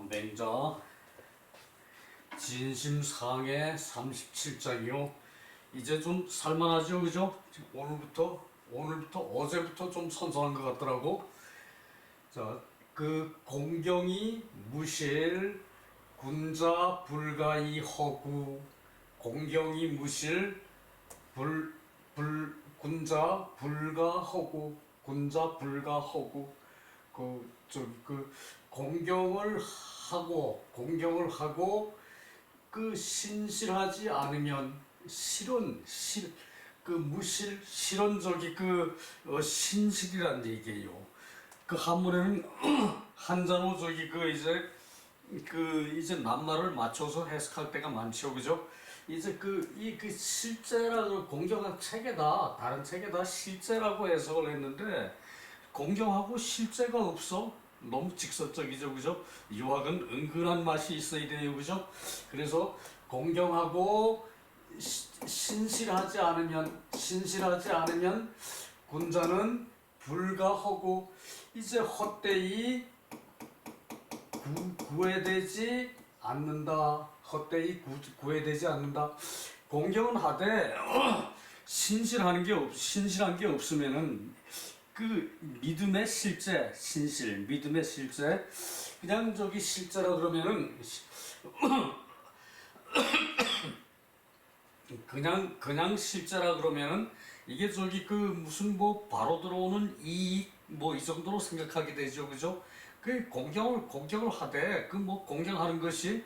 맹자 진심상해 37장이요. 이제 좀 살만하죠, 그죠? 오늘부터 어제부터 좀 선선한 것 같더라고. 자, 그 공경이 무실 군자 불가이 허구. 공경이 무실 군자 불가 허구. 군자 불가 허구. 그 공경을 하고 그 신실하지 않으면 실언적이 신실이란 얘기예요. 그 한문에는 한자로 이제 낱말을 맞춰서 해석할 때가 많죠, 그죠? 이제 실제라고 공경한 책에다 다른 책에다 실제라고 해석을 했는데 공경하고 실제가 없어. 너무 직설적이죠, 그죠? 유학은 은근한 맛이 있어야 돼요, 그죠? 그래서 공경하고 신실하지 않으면 군자는 불가하고 이제 헛되이 구애되지 않는다. 헛되이 구애되지 않는다. 공경은 하되 신실한 게 없으면은 그 믿음의 실제, 믿음의 실제, 그냥 실제라 그러면은 그냥 실제라 그러면은 이게 무슨 바로 들어오는 이익 이 정도로 생각하게 되죠, 그죠? 그 공경을 하되 공경하는 것이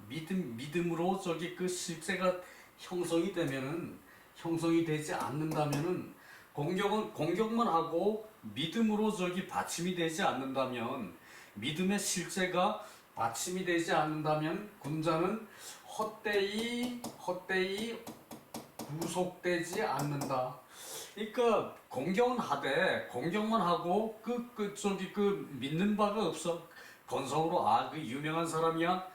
믿음으로 실제가 형성이 되지 않는다면은 공경만 하고 믿음으로 받침이 되지 않는다면 믿음의 실제가 받침이 되지 않는다면 군자는 헛되이 구속되지 않는다. 그러니까 공경만 하고 믿는 바가 없어. 건성으로 유명한 사람이야.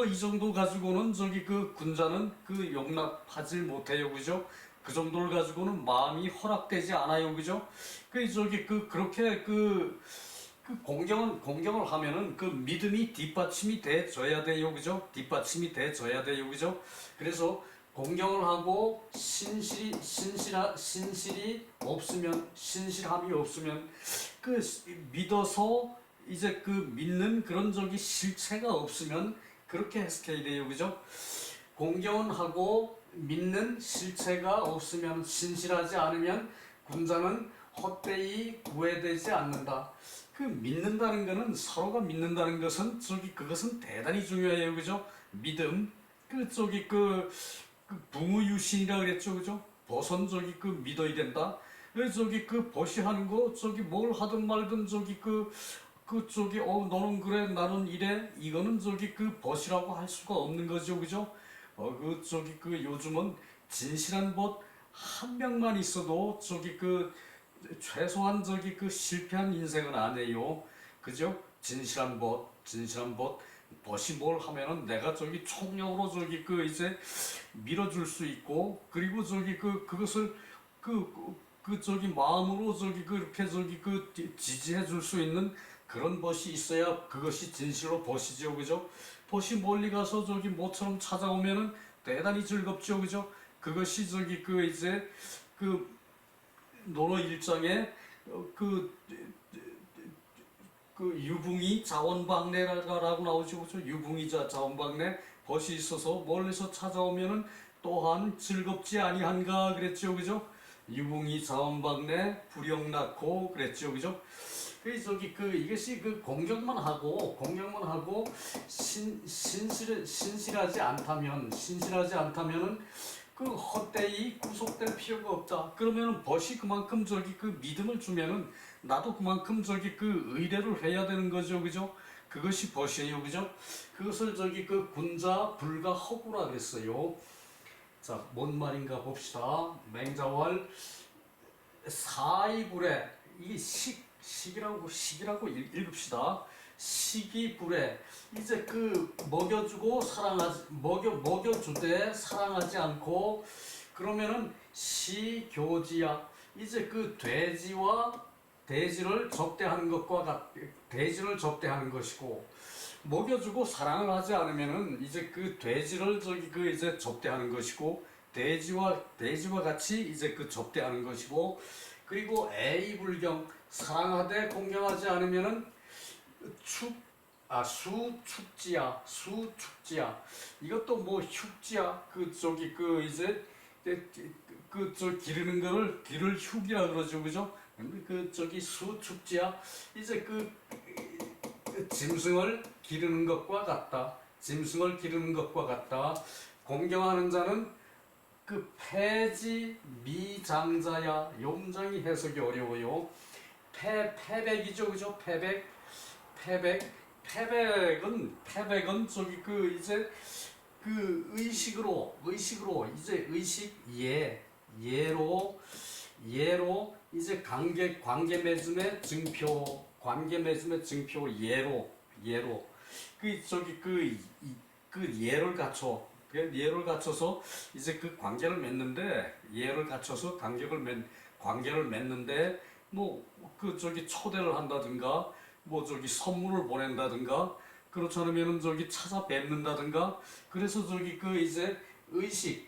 이 정도 가지고는 군자는 용납하지 못해요, 그죠? 그 정도를 가지고는 마음이 허락되지 않아요, 그죠? 그렇게 공경을 하면은 믿음이 뒷받침이 돼줘야 돼요, 그죠? 뒷받침이 돼줘야 돼요, 그죠? 그래서 공경을 하고 신실함이 없으면 믿어서 이제 믿는 그런 실체가 없으면 그렇게 해석해야 돼요, 그죠? 공경은 하고 믿는 실체가 없으면 신실하지 않으면 군자는 헛되이 구애되지 않는다. 믿는다는 것은 서로가 믿는다는 것은 그것은 대단히 중요해요, 그죠? 믿음 부무유신이라 그랬죠, 그죠? 보선 믿어야 된다. 보시하는 거 뭘 하든 말든 너는 그래 나는 이래 이거는 벗이라고 할 수가 없는 거죠, 그죠? 요즘은 진실한 벗 한 명만 있어도 최소한 실패한 인생은 안 해요, 그죠? 진실한 벗이 뭘 하면은 내가 총력으로 이제 밀어줄 수 있고 그리고 그것을 마음으로 그렇게 지지해 줄 수 있는 그런 벗이 있어야 그것이 진실로 벗이죠, 그죠? 벗이 멀리 가서 모처럼 찾아오면은 대단히 즐겁죠, 그죠? 그것이 이제 논어 일장에 유붕이 자원방래라고 나오죠, 그죠? 유붕이 자원방래 벗이 있어서 멀리서 찾아오면은 또한 즐겁지 아니한가 그랬죠, 그죠? 유붕이 자원방래 불영났고 그랬죠, 그죠? 이것이 공경만 하고 신실하지 않다면은 헛되이 구속될 필요가 없다. 그러면은 벗이 그만큼 믿음을 주면은 나도 그만큼 의뢰를 해야 되는 거죠, 그죠? 그것이 벗이에요, 그죠? 그것을 군자 불가 허구라 그랬어요. 자, 뭔 말인가 봅시다. 맹자왈 사이불에 이 식이라고 읽읍시다. 식이불에 이제 먹여주고 먹여주되 사랑하지 않고 그러면은 시교지야. 이제 돼지와 대지를 접대하는 것과 대지를 접대하는 것이고, 먹여주고 사랑을 하지 않으면은 이제 그 돼지를 이제 접대하는 것이고, 돼지와 같이 이제 그 접대하는 것이고, 그리고 애이불경, 사랑하되 공경하지 않으면은 수축지야. 이것도 뭐 흉지야. 이제 기르는 거를 기를 흉이라 그러죠, 그죠? 수축지야. 이제 짐승을 기르는 것과 같다. 짐승을 기르는 것과 같다. 공경하는 자는 폐지 미장자야. 용장이 해석이 어려워요. 패백이죠, 그죠? 패백은 이제 의식으로 이제 예로 이제 관계 맺음의 증표 예로 예를 갖춰서 이제 그 관계를 맺는데, 예를 갖춰서 관계를 맺는데, 뭐 초대를 한다든가, 뭐 선물을 보낸다든가, 그렇지 않으면은 찾아뵙는다든가. 그래서 이제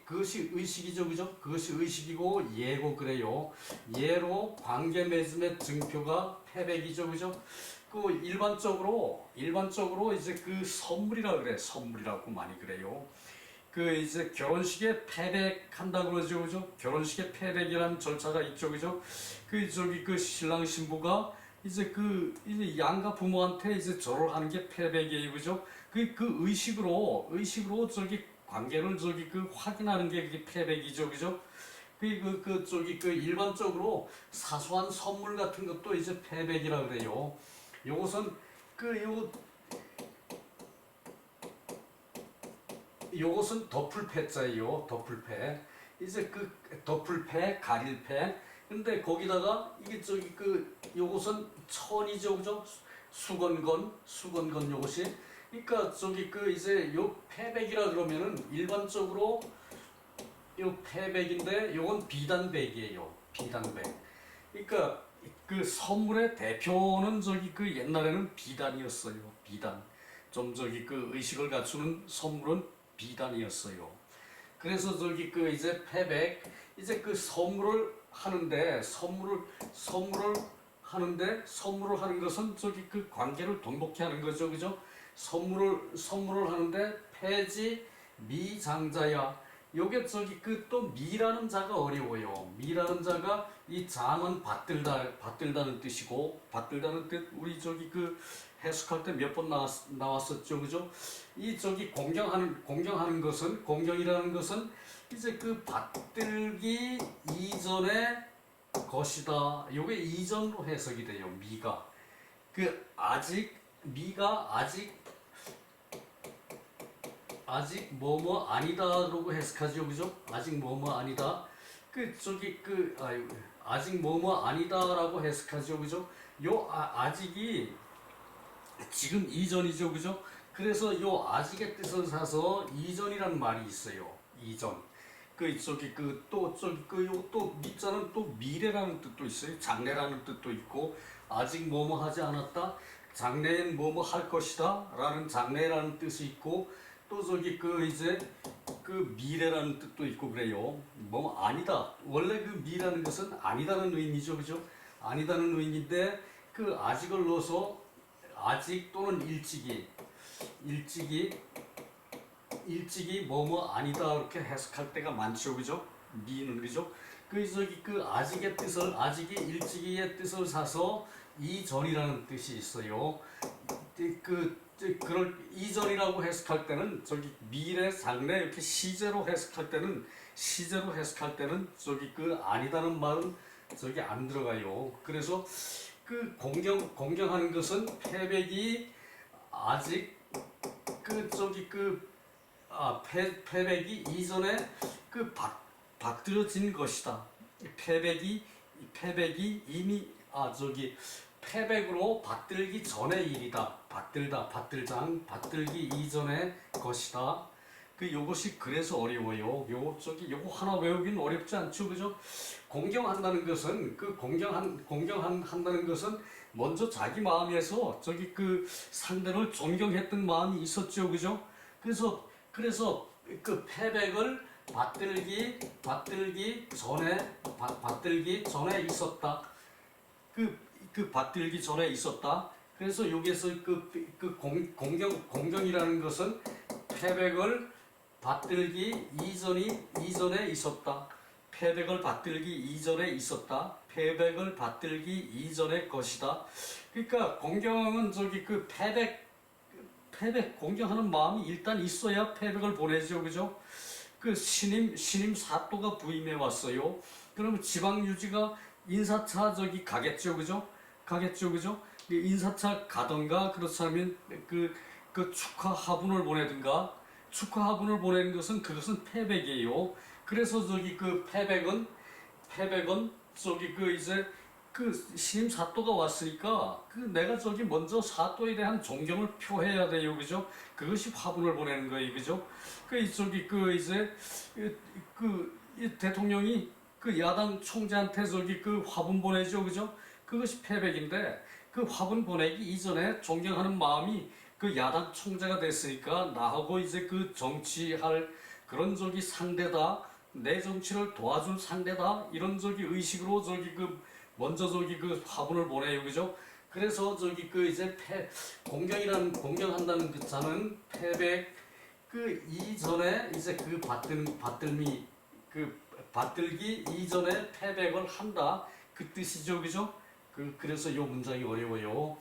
그것이 의식이죠, 그죠? 그것이 의식이고 예고 그래요. 예로 관계 맺음의 증표가 패백이죠, 그죠? 일반적으로 이제 선물이라 그래. 선물이라고 많이 그래요. 이제 결혼식에 패백한다고 그러죠, 그죠? 결혼식에 패백이라는 절차가 있죠, 그죠? 신랑 신부가 이제 이제 양가 부모한테 이제 절을 하는 게 패백이에요, 그죠? 의식으로 관계를 확인하는 게 그게 패백이죠, 그죠? 일반적으로 사소한 선물 같은 것도 이제 패백이라 그래요. 요것은 요것은 덮을패자예요. 덮을패. 이제 덮을패, 가릴패. 근데 거기다가 이게 요것은 천이죠, 그죠? 수건건 요것이. 그러니까 이제 요 패백이라 그러면은 일반적으로 요 패백인데 요건 비단백이에요. 비단백. 그러니까 선물의 대표는 옛날에는 비단이었어요. 비단. 좀 의식을 갖추는 선물은 비단이었어요. 그래서 이제 패백, 이제 선물을 하는데, 선물을 하는 것은 관계를 돈독히 하는 거죠, 그죠? 선물을 하는데 패지 미장자야. 요게 또 미라는 자가 어려워요. 미라는 자가 이 장은 받들다는 뜻이고, 받들다는 뜻 우리 해석할 때 몇 번 나왔었죠, 그죠? 이 공경이라는 것은 이제 받들기 이전의 것이다. 요게 이전으로 해석이 돼요. 미가 미가 아직 뭐뭐 아니다라고 해석하죠, 그죠? 아직 뭐뭐 아니다. 아직 뭐뭐 아니다라고 해석하죠, 그죠? 아직이 지금 이전이죠, 그죠? 그래서 요 아직의 뜻을 사서 이전이란 말이 있어요. 이전. 또 미자는 또 미래라는 뜻도 있어요. 장래라는 뜻도 있고, 아직 뭐뭐 하지 않았다. 장래엔 뭐뭐 할 것이다. 라는 장래라는 뜻이 있고, 또 이제 미래라는 뜻도 있고 그래요. 뭐 아니다. 원래 미라는 것은 아니다는 의미죠, 그죠? 아니다는 의미인데 아직을 넣어서 아직 또는 일찍이 뭐뭐 아니다 이렇게 해석할 때가 많죠, 그죠? 미는, 그죠? 아직이 일찍이의 뜻을 사서 이전이라는 뜻이 있어요. 그럴 이전이라고 해석할 때는 미래, 장래 이렇게 시제로 해석할 때는 아니다는 말은 안 들어가요. 그래서 공경하는 것은 패백이 아직 패백이 이전에 받들어진 것이다. 패백이 이미 패백으로 받들기 전의 일이다. 받들기 이전의 것이다. 그 요것이 그래서 어려워요. 요거 하나 외우기는 어렵지 않죠, 그죠? 공경한다는 것은 공경한다는 것은 먼저 자기 마음에서 그 상대를 존경했던 마음이 있었죠, 그죠? 그래서 그 패백을 받들기 전에 있었다. 받들기 전에 있었다. 그래서 여기서 공경이라는 것은 패백을 받들기 이전에 있었다. 패백을 받들기 이전에 있었다. 패백을 받들기 이전의 것이다. 그러니까 공경은 패백 공경하는 마음이 일단 있어야 패백을 보내죠, 그죠? 그 신임 사또가 부임해 왔어요. 그러면 지방 유지가 인사차 가겠죠, 그죠? 그죠? 인사차 가던가 그렇다면 그 축하 하분을 보내든가. 축하 하분을 보내는 것은 그것은 패백이에요. 그래서 패백은 이제 신임 사또가 왔으니까 내가 먼저 사또에 대한 존경을 표해야 돼요, 그죠? 그것이 화분을 보내는 거예요, 그죠? 이 대통령이 야당 총재한테 화분 보내죠, 그죠? 그것이 패백인데 그 화분 보내기 이전에 존경하는 마음이 야당 총재가 됐으니까 나하고 정치할 그런 상대다, 내 정치를 도와줄 상대다, 이런 의식으로 먼저 화분을 보내요, 그죠? 그래서 공경한다는 그 자는 패백 이전에 받들기 이전에 패백을 한다, 그 뜻이죠, 그죠? 그래서 이 문장이 어려워요.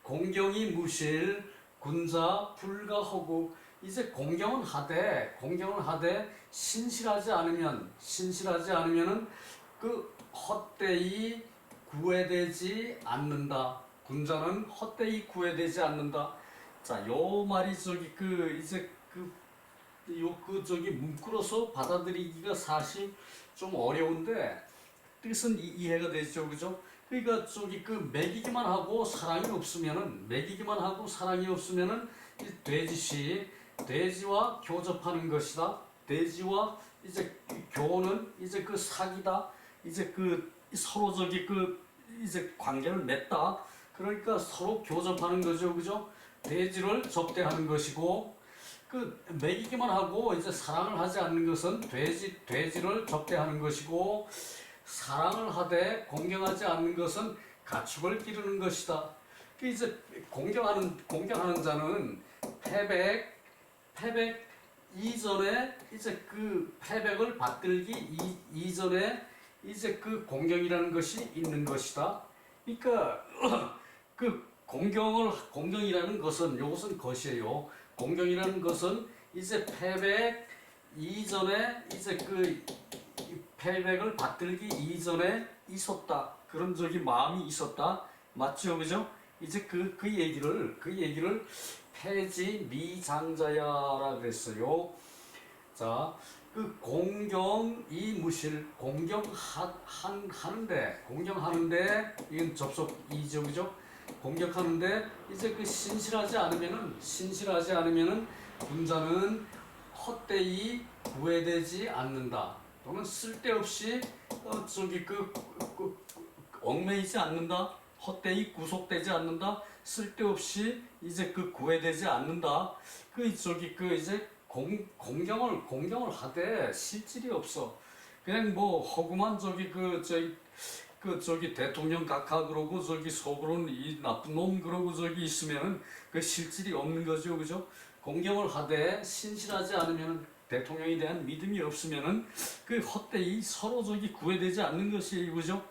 공경이 무실 군자 불가허구. 이제 공경은 하되 신실하지 않으면은 헛되이 구애되지 않는다. 군자는 헛되이 구애되지 않는다. 자, 요 말이 문구로서 받아들이기가 사실 좀 어려운데 뜻은 이해가 되죠, 그죠? 그러니까 먹이기만 하고 사랑이 없으면은 이 돼지와 교접하는 것이다. 돼지와 교는 사기다. 서로 관계를 맺다. 그러니까 서로 교접하는 거죠, 그죠? 돼지를 접대하는 것이고, 먹이기만 하고 사랑을 하지 않는 것은 돼지를 접대하는 것이고, 사랑을 하되 공경하지 않는 것은 가축을 기르는 것이다. 공경하는 자는 패백 이전에 패백을 받들기 이전에 공경이라는 것이 있는 것이다. 그러니까 공경이라는 것은 요것은 것이에요. 공경이라는 것은 패백 이전에 패백을 받들기 이전에 있었다. 그런 마음이 있었다. 맞죠, 그죠? 그 얘기를 폐지 미장자야라 그랬어요. 자, 공경이 무실 공경하는데 이건 접속이죠, 그죠? 공격하는데 신실하지 않으면은 군자는 헛되이 구애되지 않는다. 또는 쓸데없이 얽매이지 않는다. 헛되이 구속되지 않는다. 쓸데없이 구애되지 않는다. 공경을 하되 실질이 없어. 그냥 허구만 대통령 각하 그러고 속으로는 이 나쁜 놈 그러고 있으면은 실질이 없는 거죠, 그죠? 공경을 하되 신실하지 않으면 대통령에 대한 믿음이 없으면은 헛되이 서로 구애되지 않는 것이, 그죠?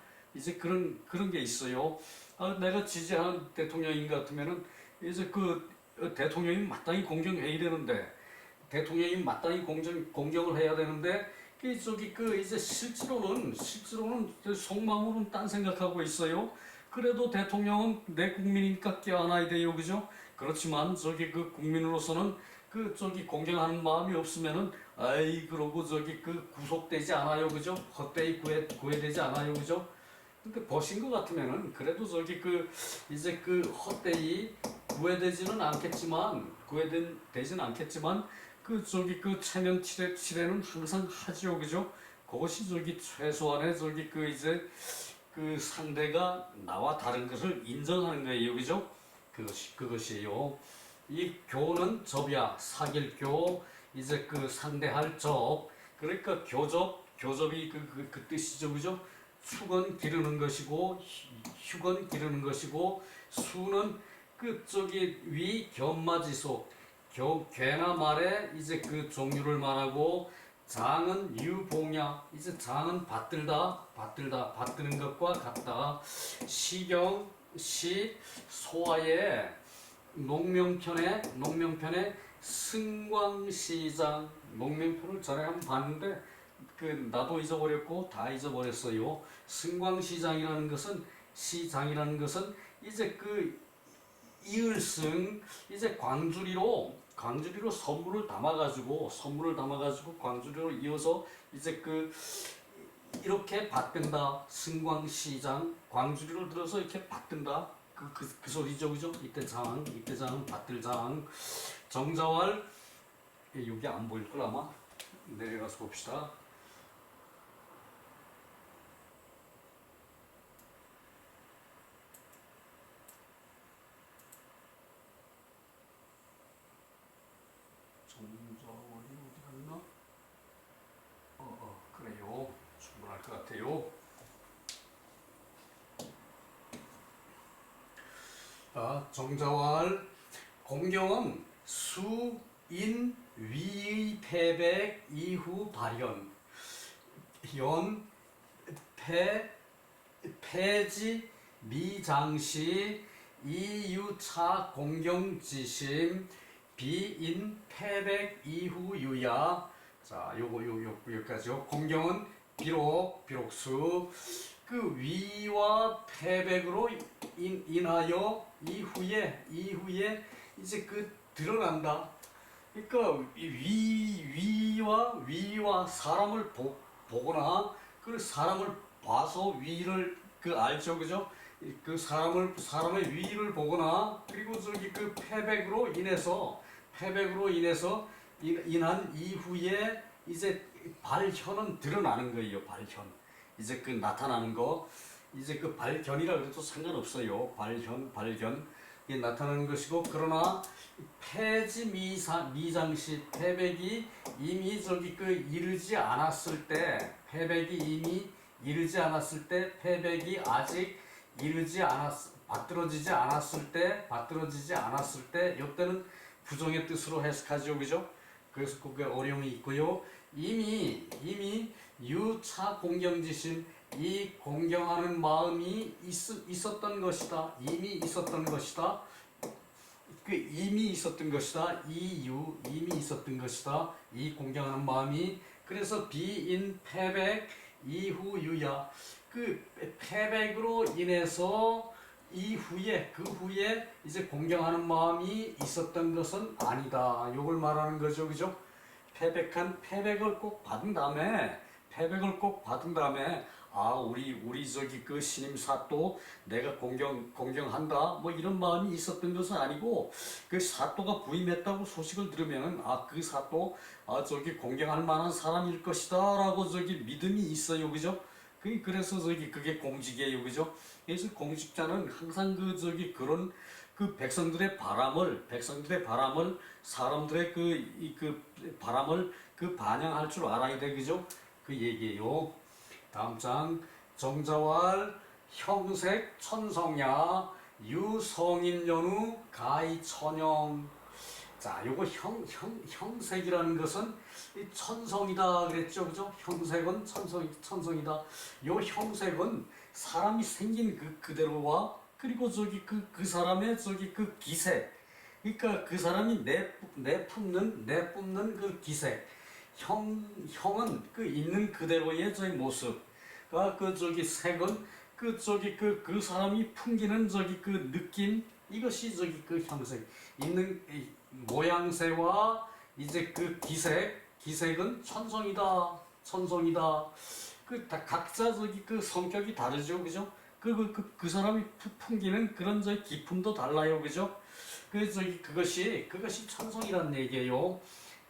그런 게 있어요. 내가 지지하는 대통령인 같으면은 대통령이 마땅히 공경해야 되는데, 대통령이 마땅히 공경을 해야 되는데, 실제로는 속마음으로는 딴 생각하고 있어요. 그래도 대통령은 내 국민이니까 껴안아야 돼요, 그죠? 그렇지만 국민으로서는 공경하는 마음이 없으면은 그러고 구속되지 않아요, 그죠? 헛되이 구애되지 않아요, 그죠? 근데 버신 것 같으면은 그래도 헛되이 구애되지는 않겠지만 그 체면 칠해는 항상 하지요, 그죠? 그것이 최소한의 이제 그 상대가 나와 다른 것을 인정하는 거예요, 그죠? 그것이에요. 이 교는 접이야, 사귈 교, 이제 상대할 접, 그러니까 교접이 그 뜻이죠, 그죠? 축은 기르는 것이고, 휴건 기르는 것이고, 수는 위 견마지속, 괴나 말의 이제 종류를 말하고, 장은 유봉야, 이제 장은 받드는 것과 같다. 소화의 농명편의 승광시장, 농명편을 전에 한번 봤는데 나도 잊어버렸고 다 잊어버렸어요. 승광시장이라는 것은 이제 이을승, 이제 광주리로 선물을 담아가지고 광주리로 이어서 이제 이렇게 받든다. 승광시장, 광주리로 들어서 이렇게 받든다. 그 소리죠, 그죠? 이때 장은 받들 장. 정자왈, 여기 안 보일 걸 아마. 내려가서 봅시다. 정자월이 어디 갔나? 그래요. 충분할 것 같아요. 정자왈, 공경은 수, 인, 위의 패백 이후 발현, 폐지, 미장시, 이유차 공경지심, 비인, 패백 이후 유야. 자, 여기까지요. 공경은 비록수, 위와 패백으로 인하여 이후에 이제 드러난다. 그러니까 위와 사람을 보거나 사람을 봐서 위를 알죠, 그죠? 사람의 위를 보거나, 그리고 패백으로 인한 이후에 이제 발현은 드러나는 거예요. 발현, 이제 나타나는 거, 이제 발견이라 그래도 상관없어요. 발견 이게 나타나는 것이고, 그러나 폐지 미장시, 패백이 이미 이르지 않았을 때, 패백이 아직 받들어지지 않았을 때, 이때는 부정의 뜻으로 해석하죠, 그죠? 그래서 그게 어려움이 있고요. 이미 유차 공경지심, 이 공경하는 마음이 있었던 것이다. 이미 있었던 것이다. 이미 있었던 것이다. 이 공경하는 마음이. 그래서 비인 패백 이후 유야. 패백으로 인해서 그 후에 이제 공경하는 마음이 있었던 것은 아니다. 요걸 말하는 거죠, 그죠? 패백을 꼭 받은 다음에, 우리 신임 사또 내가 공경한다, 뭐 이런 마음이 있었던 것은 아니고, 사또가 부임했다고 소식을 들으면 그 사또 공경할 만한 사람일 것이다 라고 믿음이 있어요, 그죠? 그래서 그게 공직이에요, 그죠? 그래서 공직자는 항상 그런 백성들의 바람을, 사람들의 바람을 반영할 줄 알아야 돼, 그죠? 그 얘기예요. 다음 장, 정자왈, 형색, 천성야, 유성인연우, 가이천영. 자, 요거 형색이라는 것은 천성이다 그랬죠, 그죠? 형색은 천성이다. 요 형색은 사람이 생긴 그대로와, 그리고 그 사람의 기색, 그러니까 그 사람이 내뿜는 기색. 형은 있는 그대로의 모습. 색은 그 사람이 풍기는 느낌, 이것이 형색. 있는 모양새와 이제 기색은 천성이다. 각자 성격이 다르죠, 그죠? 그 사람이 풍기는 그런 기품도 달라요, 그죠? 그것이 천성이라는 얘기예요.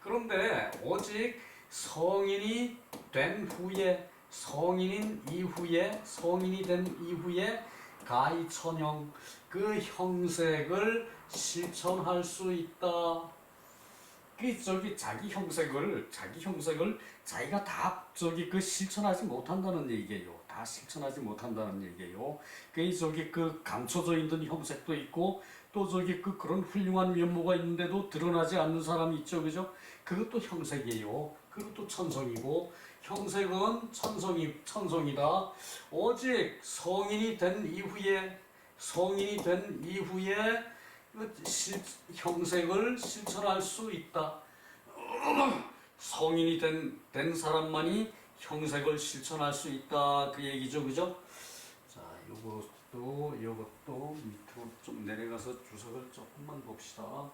그런데 오직 성인이 된 후에, 성인이 된 이후에 가히 천형, 그 형색을 실천할 수 있다. 자기 형색을 자기가 다 실천하지 못한다는 얘기예요. 다 실천하지 못한다는 얘기예요. 그 감춰져 있는 형색도 있고, 또 그런 훌륭한 면모가 있는데도 드러나지 않는 사람이 있죠, 그죠? 그것도 형색이에요. 그것도 천성이고, 형색은 천성이다. 오직 성인이 된 이후에 형색을 실천할 수 있다. 성인이 된 사람만이 형색을 실천할 수 있다. 그 얘기죠, 그죠? 자, 요것도 밑으로 좀 내려가서 주석을 조금만 봅시다.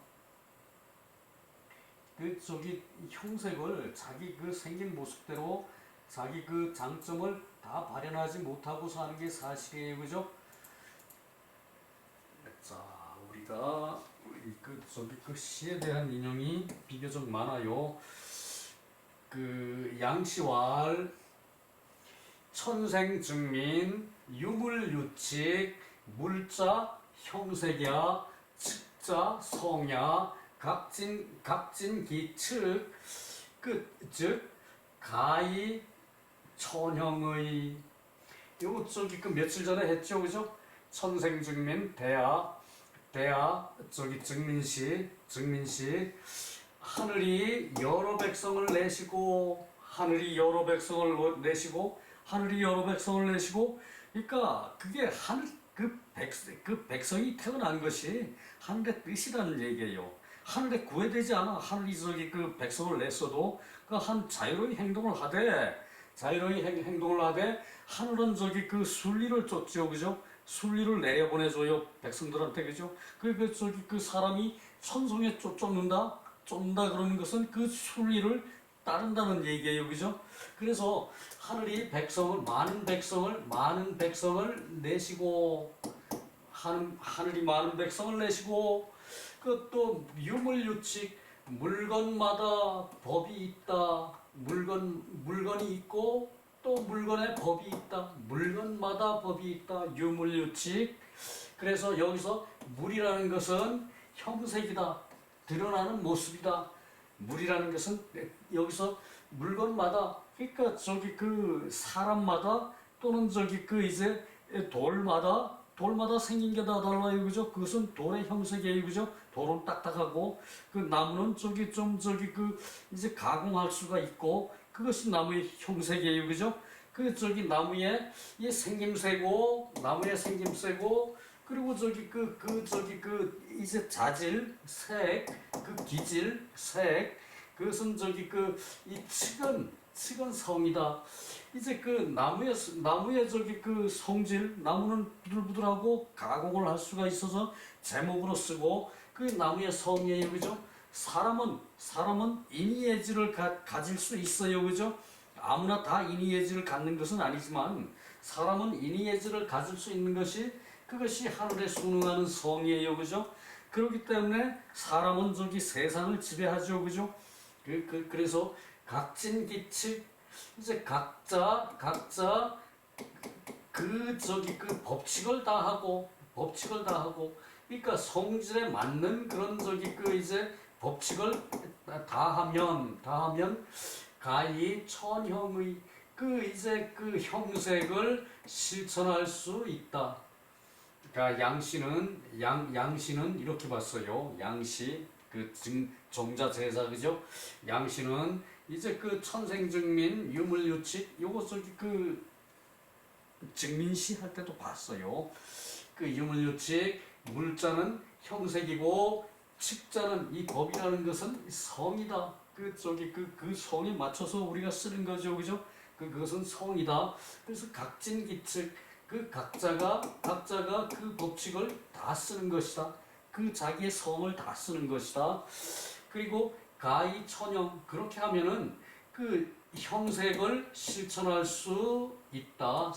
형색을 자기 생긴 모습대로 자기 장점을 다 발현하지 못하고 사는 게 사실이에요, 그죠? 자, 우리가 시에 대한 인용이 비교적 많아요. 양시왈, 천생증민, 유물유칙, 물자, 형색야, 측자, 성야, 각진기측, 즉 가히 천형의. 요거 며칠 전에 했죠, 그죠? 천생증민, 증민시, 하늘이 여러 백성을 내시고, 그러니까 그게 백성이 태어난 것이 하늘의 뜻이라는 얘기예요. 하늘에 구애되지 않아. 하늘이 백성을 냈어도 자유로이 행동을 하되, 하늘은 순리를 쫓죠, 그죠? 순리를 내려보내줘요, 백성들한테, 그죠? 사람이 천성에 쫓는다 그러는 것은 그 순리를 따른다는 얘기예요, 그죠? 그래서 하늘이 많은 백성을 내시고, 하늘이 많은 백성을 내시고, 또 유물유칙, 물건마다 법이 있다. 물건이 있고, 또 물건에 법이 있다. 물건마다 법이 있다. 유물유칙. 그래서 여기서 물이라는 것은 형색이다. 드러나는 모습이다. 물이라는 것은 여기서 물건마다, 그러니까 사람마다 또는 돌마다 생긴 게 다 달라요, 그죠? 그것은 돌의 형색이에요, 그죠? 돌은 딱딱하고, 나무는 이제 가공할 수가 있고, 그것이 나무의 형색이에요, 그죠? 나무의 생김새고, 그리고 이제 자질, 색, 기질, 색, 그것은 이 측은 성이다. 이제 나무의 성질, 나무는 부들부들하고 가공을 할 수가 있어서 제목으로 쓰고, 나무의 성이에요, 그죠? 사람은 인의예지를 가질 수 있어요, 그죠? 아무나 다 인의예지를 갖는 것은 아니지만, 사람은 인의예지를 가질 수 있는 그것이 하늘에 순응하는 성이에요, 그죠? 그렇기 때문에 사람은 세상을 지배하죠, 그죠? 그래서 각진기칙, 이제 각자 법칙을 다 하고, 그러니까 성질에 맞는 그런 이제 법칙을 다 하면 가히 천형의 이제 형색을 실천할 수 있다. 그러니까 양씨는 이렇게 봤어요. 양씨, 정자 제사, 그죠? 양씨는 이제 천생증민, 유물유칙, 요거 증민시 할 때도 봤어요. 유물유칙, 물자는 형색이고, 칙자는, 이 법이라는 것은 성이다. 그 성에 맞춰서 우리가 쓰는 거죠, 그죠? 그것은 성이다. 그래서 각진기칙, 각자가 그 법칙을 다 쓰는 것이다. 자기의 성을 다 쓰는 것이다. 그리고 가히 천형, 그렇게 하면은 형색을 실천할 수 있다.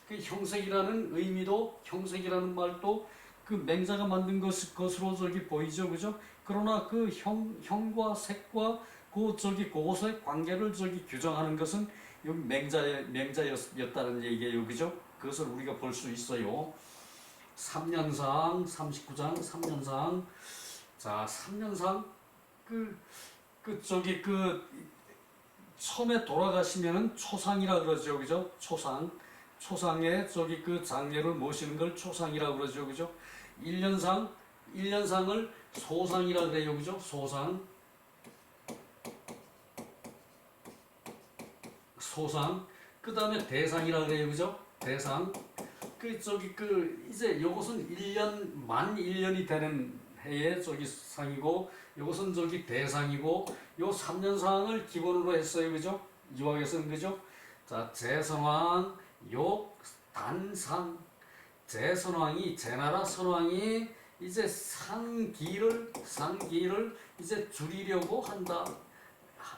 형색이라는 의미도, 형색이라는 말도 맹자가 만든 것으로 보이죠, 그죠? 그러나 그 형과 색과 그 그것의 관계를 규정하는 것은 여기 맹자였다는 얘기예요, 그죠? 그것을 우리가 볼 수 있어요. 3년상 39장 3년상. 자, 3년상 처음에 돌아가시면은 초상이라 그러죠, 그죠? 초상에 장례를 모시는 걸 초상이라 그러죠, 그죠? 1년상을 소상이라 그래요, 그죠? 소상. 그 다음에 대상이라 그래요, 그죠? 대상. 이제 요것은 1년, 만 1년이 되는 해에 상이고, 요것은 대상이고, 요 3년상을 기본으로 했어요, 그죠? 유학에서는, 그죠? 자, 제선왕, 욕, 단상. 제나라 선왕이 이제 상기를 이제 줄이려고 한다.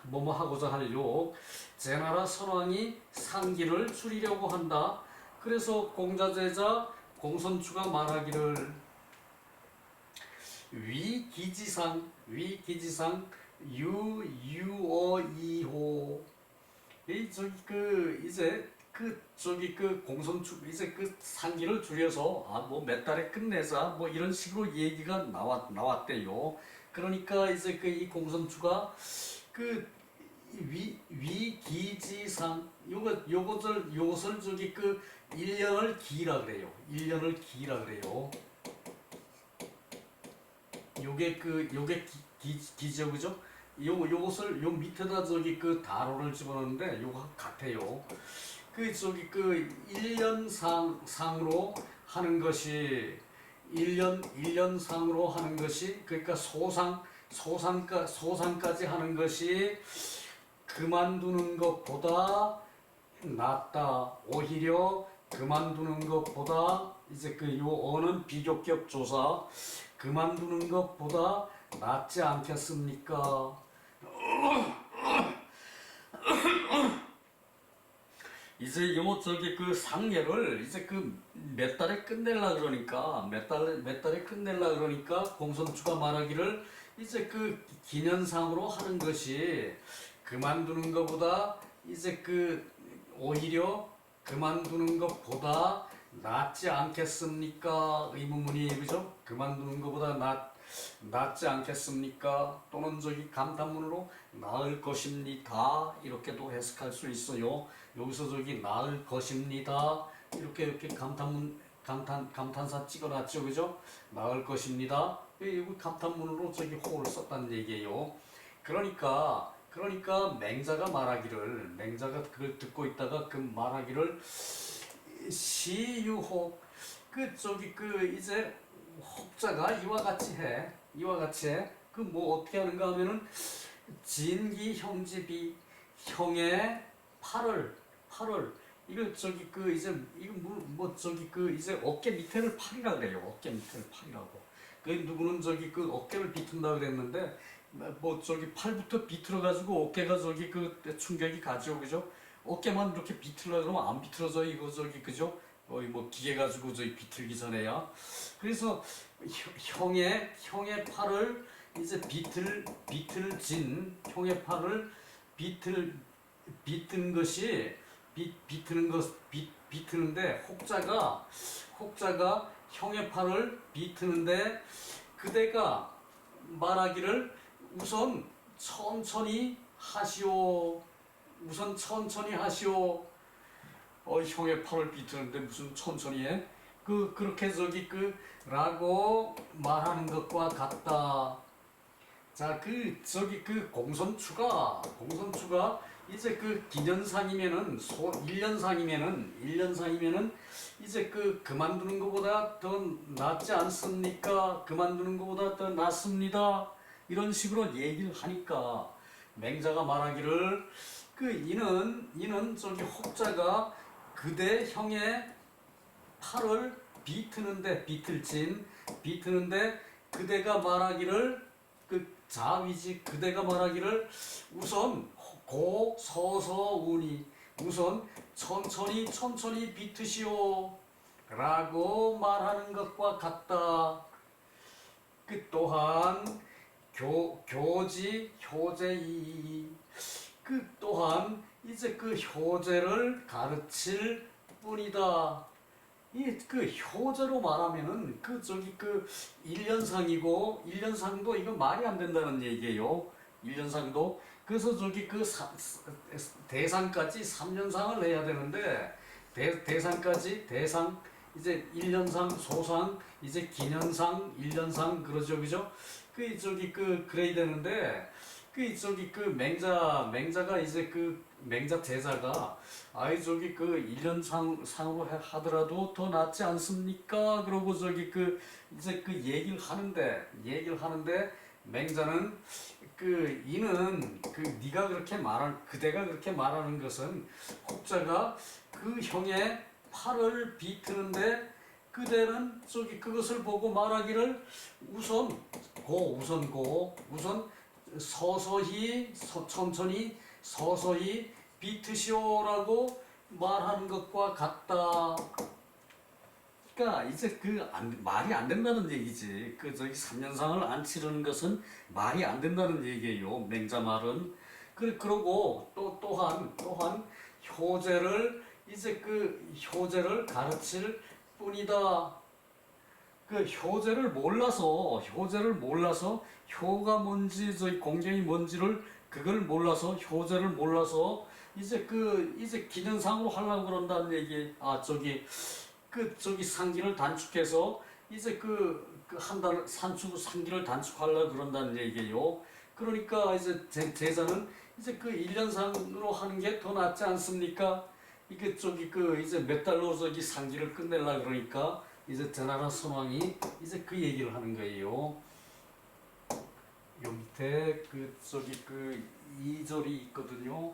뭐뭐 하고자 할 욕. 제나라 선왕이 상기를 줄이려고 한다. 그래서 공자제자 공손추가 말하기를 위기지상 유어이호. 공손추 이제 상기를 줄여서 뭐 몇 달에 끝내자 뭐 이런 식으로 얘기가 나왔대요. 그러니까 이제 이 공손추가 위기지상 요것을 1년을 기라 그래요. 1년을 기라 그래요. 요게 기죠, 그죠? 요것을 요 밑에다 단어를 집어넣는데 요거 같아요. 1년상으로 하는 것이 1년상으로 하는 것이 그러니까 소상까지 하는 것이 그만두는 것보다 낫다. 오히려 그만두는 것보다 이제 요 어는 비교격 조사. 그만두는 것보다 낫지 않겠습니까? 이제 요 상례를 이제 몇 달에 끝낼라 그러니까 몇 달에 끝낼라 그러니까 공손추가 말하기를 이제 기년상으로 하는 것이 그만두는 것보다 이제 오히려 그만두는 것보다 낫지 않겠습니까? 의문문이, 그죠? 그만두는 것보다 낫지 않겠습니까? 또는 감탄문으로 나을 것입니다. 이렇게도 해석할 수 있어요. 여기서 나을 것입니다. 이렇게 감탄사 찍어놨죠, 그죠? 나을 것입니다. 여기 감탄문으로 호를 썼다는 얘기예요. 그러니까 맹자가 그걸 듣고 있다가 말하기를 시유혹 이제 혹자가 이와 같이 해. 뭐 어떻게 하는가 하면은 진기 형제비 형의 팔을 이걸 이제 어깨 밑에를 팔이라 그래요. 어깨 밑에를 팔이라고. 누구는 어깨를 비튼다 그랬는데 팔부터 비틀어 가지고 어깨가 충격이 가죠, 그죠? 어깨만 이렇게 비틀어 그러면 안 비틀어져 이거 그죠? 뭐 기계 가지고 비틀기 전에야. 그래서 형의 팔을 이제 비틀진 형의 팔을 비트는 것이 비트는데 혹자가 형의 팔을 비트는데 그대가 말하기를 우선 천천히 하시오. 형의 팔을 비트는데 무슨 천천히 해? 그렇게 라고 말하는 것과 같다. 자, 공손추가 이제 기년상이면은 1년상이면은 이제 그만두는 것보다 더 낫지 않습니까? 그만두는 것보다 더 낫습니다. 이런 식으로 얘기를 하니까 맹자가 말하기를 이는 혹자가 그대 형의 팔을 비트는데 그대가 말하기를 자위지 그대가 말하기를 우선 서서우니 우선 천천히 비트시오 라고 말하는 것과 같다. 또한 교지 효제이 그 또한 이제 그 효제를 가르칠 뿐이다. 이 그 효제로 말하면은 그 저기 그 1년상이고 1년상도 이거 말이 안 된다는 얘기예요. 1년상도 그래서 저기 그 대상까지 3년상을 해야 되는데 대상까지 대상 이제 1년상 소상 이제 기년상 1년상 그러죠 그죠? 그 저기 그 그래야 되는데 그 저기 그 맹자가 이제 그 맹자 제자가 아이 저기 그 1년 상으로 하더라도 더 낫지 않습니까? 그러고 저기 그 이제 그 얘기를 하는데 맹자는 그 이는 그 네가 그렇게 말한 그대가 그렇게 말하는 것은 혹자가 그 형의 팔을 비트는데 그대는 저기 그것을 보고 말하기를 우선 서서히 천천히 서서히 비트시오라고 말하는 것과 같다. 그러니까 이제 말이 안 된다는 얘기지. 그 저기 3년상을 안 치르는 것은 말이 안 된다는 얘기예요. 맹자 말은. 그러고 또한 효제를 이제 그 효제를 가르칠 뿐이다. 그 효제를 몰라서 효가 뭔지 저희 공경이 뭔지를 그걸 몰라서 효제를 몰라서 이제 기능상으로 하려고 그런다는 얘기. 저기 상기를 단축해서 이제 한 달 산축 상기를 단축하려고 그런다는 얘기예요. 그러니까 이제 제자는 이제 그 1년상으로 하는 게 더 낫지 않습니까? 이게 이제 몇 달로 저기 상기를 끝내려 그러니까 이제 전하라 선왕이 이제 그 얘기를 하는 거예요. 요 밑에 그 2절이 있거든요.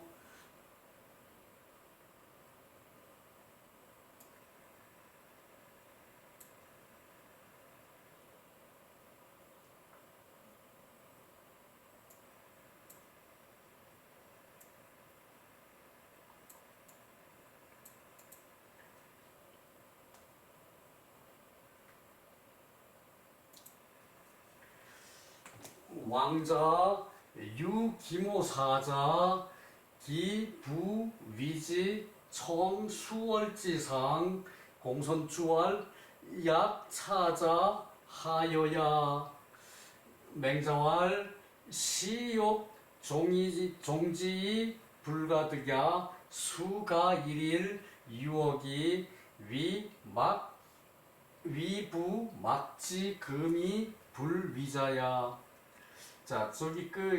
왕자 유기모사자 기부위지 청수월지상 공선주월 약차자 하여야 맹자왈 시욕 종지 불가득야 수가 일일 유억이 위부 막지 금이 불위자야. 자,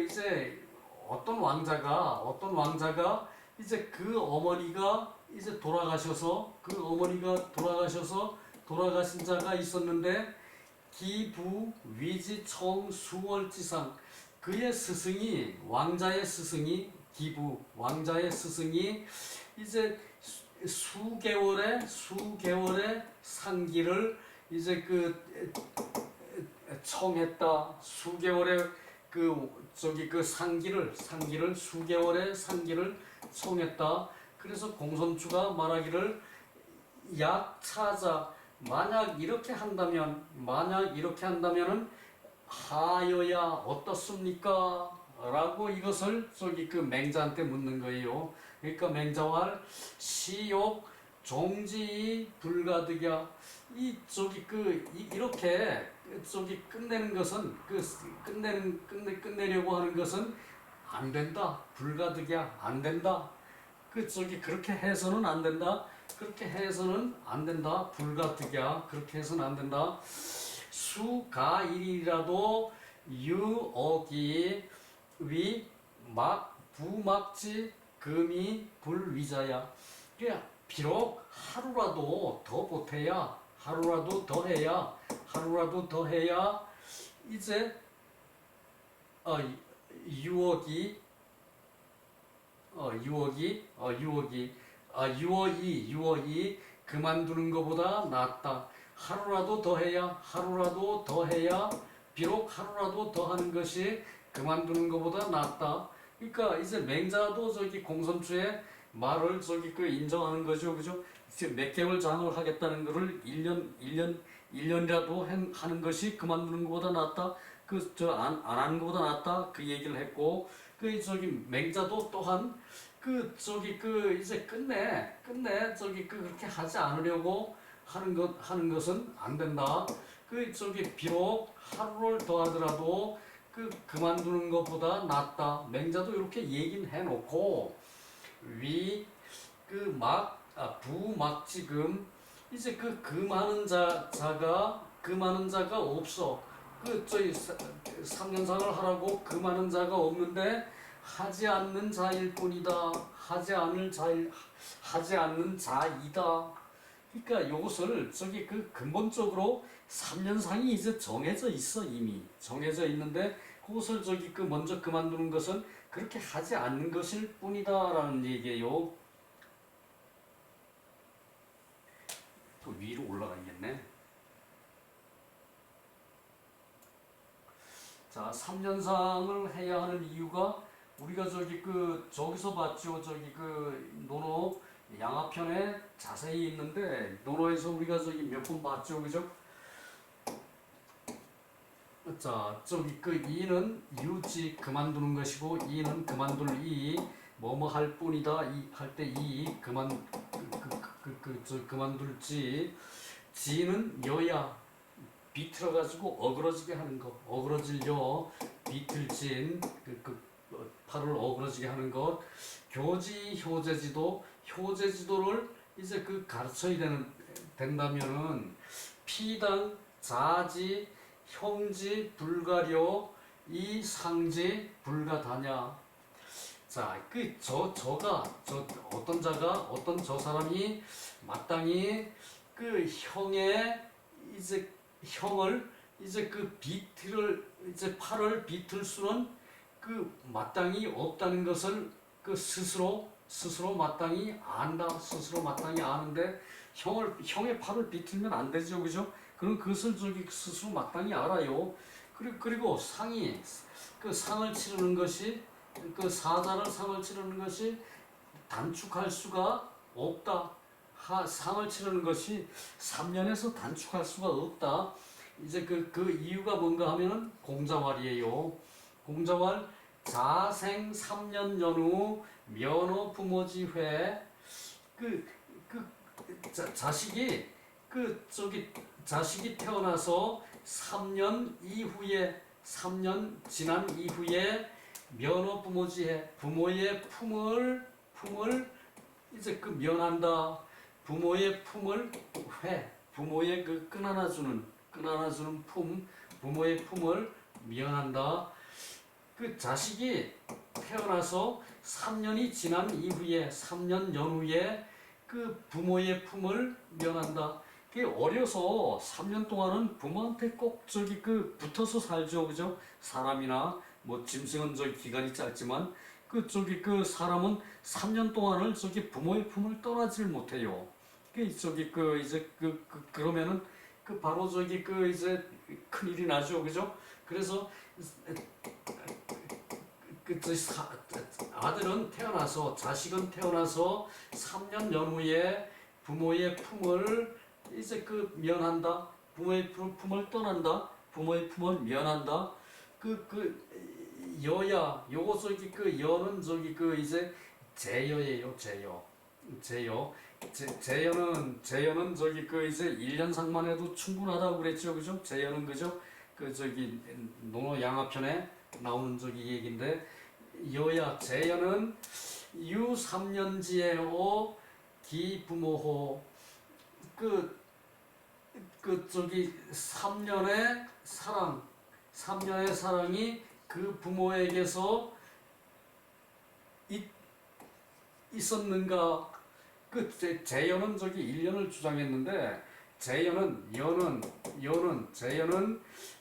이제 어떤 왕자가 이제 그 어머니가 이제 돌아가신 자가 있었는데 기부 위지 청 수월지상 그의 스승이 왕자의 스승이 이제 수개월의 상기를 이제 청했다. 수개월의 상기를 수개월의 상기를 청했다. 그래서 공손주가 말하기를 약차자 만약 이렇게 한다면은 하여야 어떻습니까? 라고 이것을 맹자한테 묻는 거예요. 그러니까 맹자왈 시욕 종지 불가득야 이렇게 끝내는 것은 끝내려고 하는 것은 안 된다. 불가득야 안 된다. 그렇게 해서는 안 된다. 그렇게 해서는 안 된다. 불가득야 그렇게 해서는 안 된다. 수가일이라도 유억이 부막지 금이 불위자야. 그러니까 비록 하루라도 더 보태야 하루라도 더 해야 이제 유억이 그만두는 것보다 낫다. 하루라도 더 해야 비록 하루라도 더 하는 것이 그만두는 것보다 낫다. 그러니까 이제 맹자도 공손주의 말을 인정하는 거죠. 그죠? 몇 개월 장을 하겠다는 거를 1년이라도 하는 것이 그만두는 것보다 낫다. 그 저 안 하는 것보다 낫다 그 얘기를 했고 그 저기 맹자도 또한 그 저기 그 이제 끝내 저기 그 그렇게 하지 않으려고 하는 것은 안 된다. 그 저기 비록 하루를 더 하더라도 그 그만두는 것보다 낫다. 맹자도 이렇게 얘기는 해놓고 위 그 부막 지금 이제 그 많은 자가 없어. 그 저희 3년상을 하라고 그 많은 자가 없는데 하지 않는 자일 뿐이다. 하지 않는 자이다. 그러니까 이것을 저기 그 근본적으로 3년상이 이제 정해져 있어. 이미 정해져 있는데 그것을 저기 그 먼저 그만두는 것은 그렇게 하지 않는 것일 뿐이다라는 얘기예요. 또 위로 올라가겠네. 자, 3년상을 해야 하는 이유가 우리가 저기서 봤죠. 저기 그 논어 양화편에 자세히 있는데 논어에서 우리가 저기 몇 번 봤죠. 그죠? 자, 저기 그 이는 유지 그만두는 것이고 이는 그만둘 이 뭐뭐 할 뿐이다 이 할 때 이 그만둘지 지는 여야 비틀어 가지고 어그러지게 하는 거 어그러질려 비틀진 팔을 어그러지게 하는 것 교지 효제지도를 이제 그 가르쳐야 된다면은 피당 자지 형지 불가려 이 상지 불가다냐. 자, 어떤 저 사람이 마땅히 그 형을 이제 그 비틀을 이제 팔을 비틀 수는 그 마땅히 없다는 것을 그 스스로 마땅히 안다. 스스로 마땅히 아는데 형의 팔을 비틀면 안 되죠. 그죠? 그럼 그것을 저기 스스로 마땅히 알아요. 그리고 그 상을 치르는 것이 그 사자를 상을 치르는 것이 단축할 수가 없다. 상을 치르는 것이 3년에서 단축할 수가 없다. 이제 그 이유가 뭔가 하면은 공자왈이에요. 공자왈 자생 3년 연후 면허 부모지회 자식이 태어나서 3년 지난 이후에 면허 부모지회 부모의 품을 이제 그 면한다. 부모의 품을 부모의 그 끈안아주는 부모의 품을 면한다. 그 자식이 태어나서 3년이 지난 이후에 3년 연후에 그 부모의 품을 면한다. 그 어려서 3년 동안은 부모한테 꼭 저기 그 붙어서 살죠. 그죠? 사람이나 뭐 짐승은 저기 기간이 짧지만 그 사람은 3년 동안을 저기 부모의 품을 떠나질 못해요. 그러면은 바로 이제 큰일이 나죠. 그죠? 그래서 자식은 태어나서 3년 연후에 부모의 품을 이제 면한다. 부모의 품을 떠난다. 부모의 품을 면한다. 여야 요거 여는 이제 제여예요. 제여는 이제 1년상만 해도 충분하다고 그랬죠. 그죠? 제여는 그죠? 논어 양화편에 나오는 얘기인데 여야 제여는 유 3년지에오 기 부모호 3년의 사랑이 그 부모에게서 있었는가? 제여는 1년을 주장했는데 제여는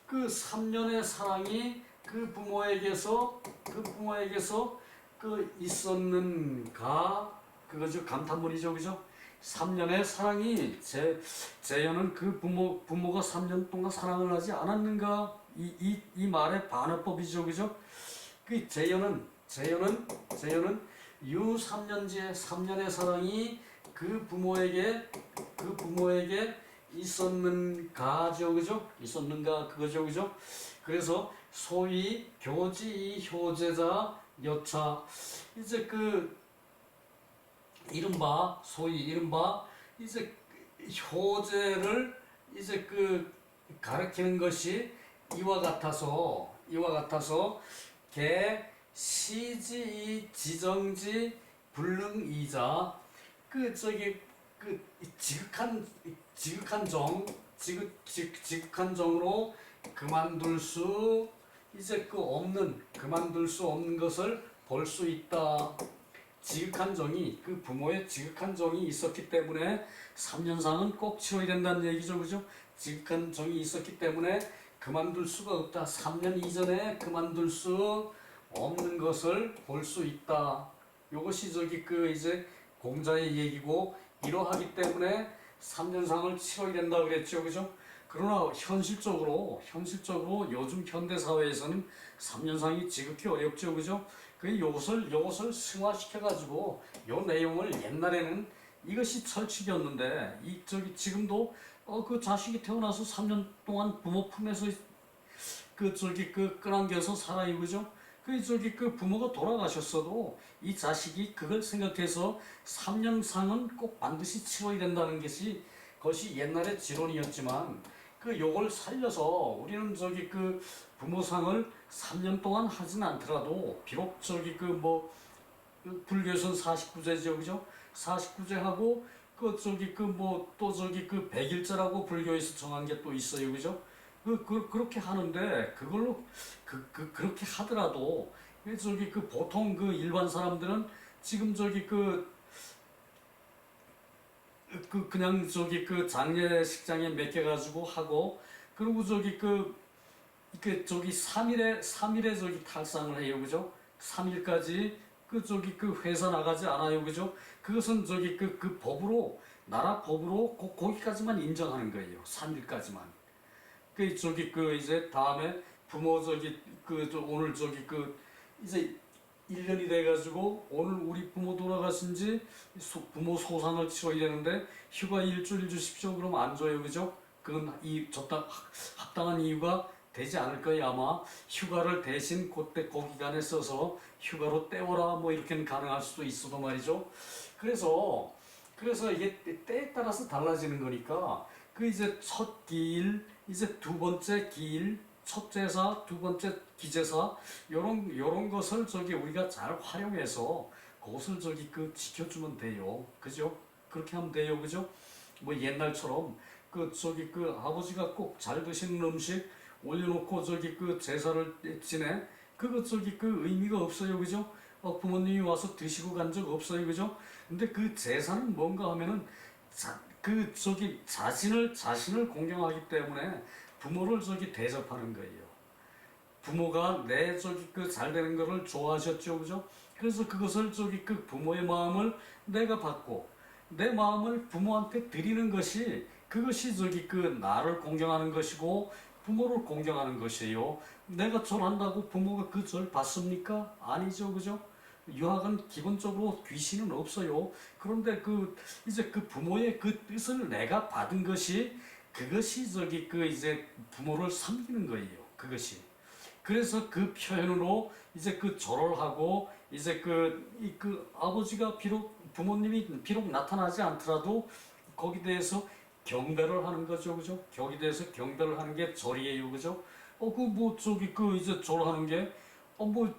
그 3년의 사랑이 그 부모에게서 있었는가? 그거죠. 감탄문이죠. 그죠? 3년의 사랑이 제여는 그 부모가 3년 동안 사랑을 하지 않았는가? 이 말의 반어법이죠. 그죠? 그 제여는 유 3년지에 3년의 사랑이 그 부모에게 있었는가죠, 그죠? 있었는가 그거죠, 그죠? 그래서 소위 교지 효제자 여차 이제 그 이른바 소위 이른바 이제 효제를 이제 그 가르치는 것이 이와 같아서 개 시지 지정지 불능이자 그 저기 그 지극한 지극한 정으로 그만둘 수 이제 그만둘 수 없는 것을 볼 수 있다. 지극한 정이 그 부모의 지극한 정이 있었기 때문에 3년상은 꼭 치러야 된다는 얘기죠, 그죠? 지극한 정이 있었기 때문에 그만둘 수가 없다. 3년 이전에 그만둘 수 없는 것을 볼 수 있다. 요것이 저기 그 이제 공자의 얘기고 이러하기 때문에 3년상을 치러야 된다 그랬죠, 그죠? 그러나 현실적으로 요즘 현대 사회에서는 3년상이 지극히 어렵죠, 그죠? 그 요것을 승화시켜가지고 요 내용을 옛날에는 이것이 철칙이었는데 이 저기 지금도 그 자식이 태어나서 3년 동안 부모 품에서 그 저기 그 끌어안겨서 살아요, 그죠? 그 저기 그 부모가 돌아가셨어도 이 자식이 그걸 생각해서 3년상은 꼭 반드시 치러야 된다는 것이 옛날의 지론이었지만 그 요걸 살려서 우리는 저기 그 부모상을 3년 동안 하진 않더라도 비록 저기 그 뭐 불교에서는 49제죠, 그죠? 49제하고 그 저기 그 뭐 또 저기 그 100일제라고 불교에서 정한 게 또 있어요, 그죠? 그렇게 하는데 그걸로 그렇게 하더라도 저기 그 보통 그 일반 사람들은 지금 저기 그냥 저기 그 장례식장에 맡겨 가지고 하고 그리고 저기 저기 3일에 저기 탈상을 해요, 그죠? 3일까지 그 저기 그 회사 나가지 않아요, 그죠? 그것은 저기 그 법으로 나라 법으로 거기까지만 인정하는 거예요. 3일까지만. 그 저기 그 이제 다음에 부모 저기 오늘 저기 이제 1년이 돼가지고 오늘 우리 부모 돌아가신지 부모 소상을 치러야 되는데 휴가 일주일 주십시오. 그러면 안 줘요, 그죠? 그건 합당한 이유가 되지 않을 거예요. 아마 휴가를 대신 그때 그 기간에 써서 휴가로 때워라 뭐 이렇게는 가능할 수도 있어도 말이죠. 그래서 이게 때에 따라서 달라지는 거니까 그 이제 첫 기일 이제 두 번째 기일 첫 제사, 두 번째 기제사 요런 것을 저기 우리가 잘 활용해서 그것을 저기 지켜주면 돼요, 그죠? 그렇게 하면 돼요, 그죠? 뭐 옛날처럼 저기 아버지가 꼭 잘 드시는 음식 올려놓고 저기 제사를 지내 그거 저기 의미가 없어요, 그죠? 부모님이 와서 드시고 간 적 없어요, 그죠? 근데 그 제사는 뭔가 하면은 자신을 공경하기 때문에 부모를 저기 대접하는 거예요. 부모가 내 저기 잘 되는 거를 좋아하셨죠, 그죠? 그래서 그것을 저기 부모의 마음을 내가 받고 내 마음을 부모한테 드리는 것이 그것이 저기 나를 공경하는 것이고 부모를 공경하는 것이에요. 내가 절한다고 부모가 그 절 받습니까? 아니죠, 그죠? 유학은 기본적으로 귀신은 없어요. 그런데 이제 부모의 뜻을 내가 받은 것이 그것이 저기 이제 부모를 섬기는 거예요. 그것이. 그래서 그 표현으로 이제 절을 하고 이제 아버지가 부모님이 비록 나타나지 않더라도 거기에 대해서 경배를 하는 거죠, 그죠? 거기에 대해서 경배를 하는 게 절이에요, 그죠? 이제 절하는 게 뭐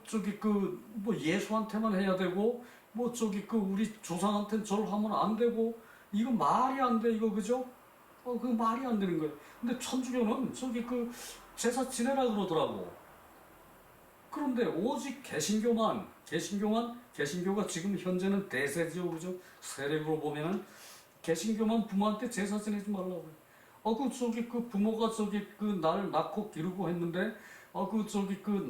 예수한테만 해야 되고 우리 조상한테는 절하면 안 되고 이거 말이 안 돼, 이거, 그죠? 그 말이 안 되는 거예요. 근데 천주교는 제사 지내라 그러더라고. 그런데 오직 개신교가 지금 현재는 대세죠, 그죠? 세력으로 보면은 개신교만 부모한테 제사 지내지 말라고 해요. 부모가 나를 낳고 기르고 했는데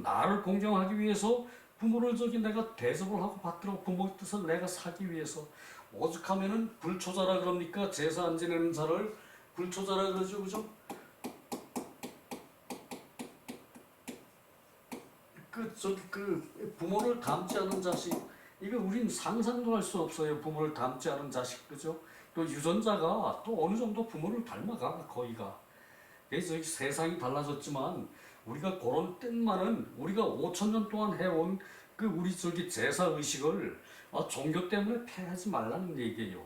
나를 공경하기 위해서 부모를 내가 대접을 하고 받도록 부모의 뜻을 내가 사기 위해서 오죽하면은 불초자라 그럽니까? 제사 안 지내는 자를 불초자라 그러죠, 그죠? 부모를 닮지 않은 자식, 이거 우린 상상도 할 수 없어요. 부모를 닮지 않은 자식, 그죠? 또 유전자가 또 어느 정도 부모를 닮아가 거의가. 그래서 세상이 달라졌지만 우리가 그런 뜻만은 우리가 5천 년 동안 해온 그 우리 제사 의식을 종교 때문에 폐하지 말라는 얘기예요.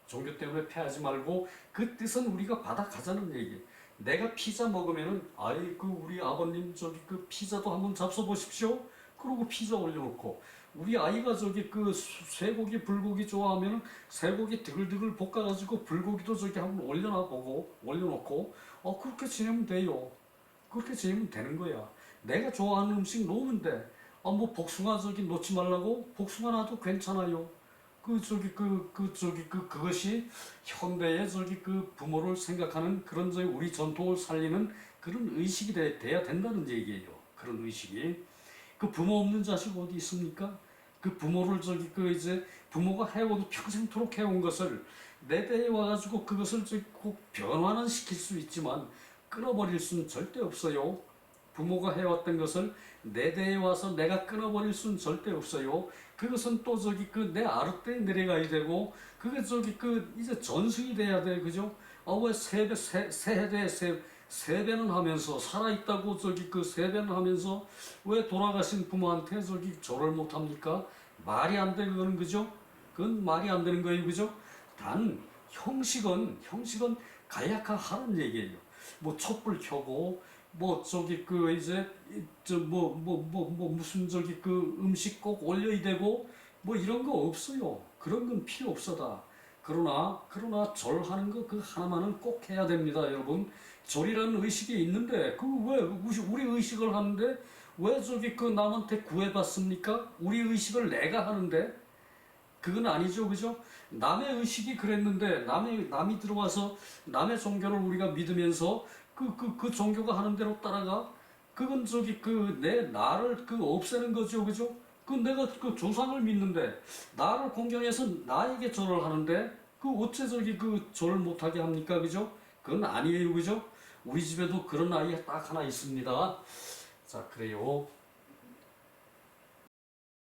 종교 때문에 폐하지 말고 그 뜻은 우리가 받아가자는 얘기. 내가 피자 먹으면은 아이 그 우리 아버님 그 피자도 한번 잡숴 보십시오. 그러고 피자 올려놓고 우리 아이가 그 쇠고기 불고기 좋아하면은 쇠고기 드글드글 볶아가지고 불고기도 한번 올려놓고 그렇게 지내면 돼요. 그렇게 지내면 되는 거야. 내가 좋아하는 음식 놓으면 돼. 뭐 복숭아 놓지 말라고? 복숭아 놔도 괜찮아요. 그것이 현대의 그 부모를 생각하는 그런 우리 전통을 살리는 그런 의식이 돼야 된다는 얘기예요. 그런 의식이. 그 부모 없는 자식 어디 있습니까? 그 부모를 부모가 해오도 평생토록 해온 것을 내 대에 와가지고 그것을 꼭 변화는 시킬 수 있지만 끊어버릴 수는 절대 없어요. 부모가 해왔던 것을 내 대에 와서 내가 끊어버릴 수는 절대 없어요. 그것은 또 내 아랫대에 내려가야 되고 그게 이제 전승이 돼야 돼. 그죠? 왜 세배는 하면서 살아있다고 세배는 하면서 왜 돌아가신 부모한테 절을 못합니까? 말이 안 돼. 그거는 그죠? 그건 말이 안 되는 거예요. 그죠? 단 형식은 간략하는 얘기예요. 뭐 촛불 켜고 무슨 음식 꼭 올려야 되고 뭐 이런 거 없어요. 그런 건 필요 없어다. 그러나 절하는 거 그 하나만은 꼭 해야 됩니다, 여러분. 절이라는 의식이 있는데 그 왜 우리 의식을 하는데 왜 남한테 구애받습니까? 우리 의식을 내가 하는데 그건 아니죠, 그죠? 남의 의식이 그랬는데 남이 들어와서 남의 종교를 우리가 믿으면서 그 종교가 하는 대로 따라가? 그건 나를 없애는 거죠, 그죠? 내가 조상을 믿는데 나를 공경해서 나에게 절을 하는데 어째 절을 못하게 합니까, 그죠? 그건 아니에요, 그죠? 우리 집에도 그런 아이 딱 하나 있습니다. 자, 그래요.